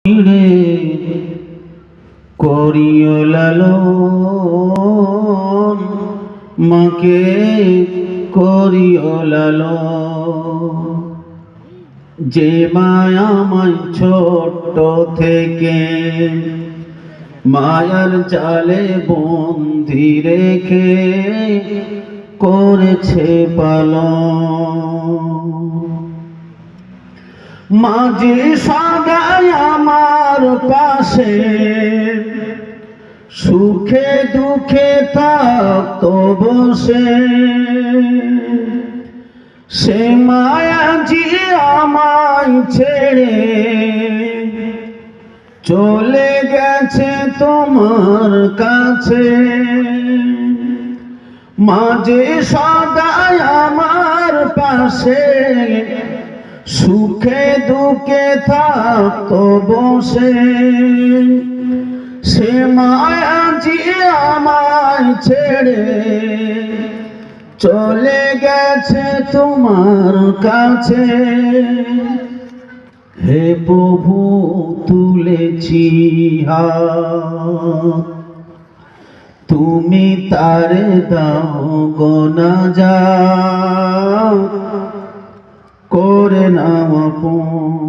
রে করিও লালন, মাকে করিও লালন। যে মায়া আমায় ছোট্ট থেকে মায়ার জালে বন্দি রেখে করেছে পালন। মাঝে সদাই আমার পাশে, সুখে দুঃখে থাকতো বসে। সে মায়াজি আমায় ছেড়ে চলে গেছে তোমার কাছে। মাঝে সদাই আমার পাশে, সুখে দুঃখে থাকতো বসে। সে মায়াজি আমায় ছেড়ে চলে গেছে তোমার কাছে। হে প্রভু তুলেছি হাত, তুমি তারে দাও গো নাজাত, করে নাও আপন।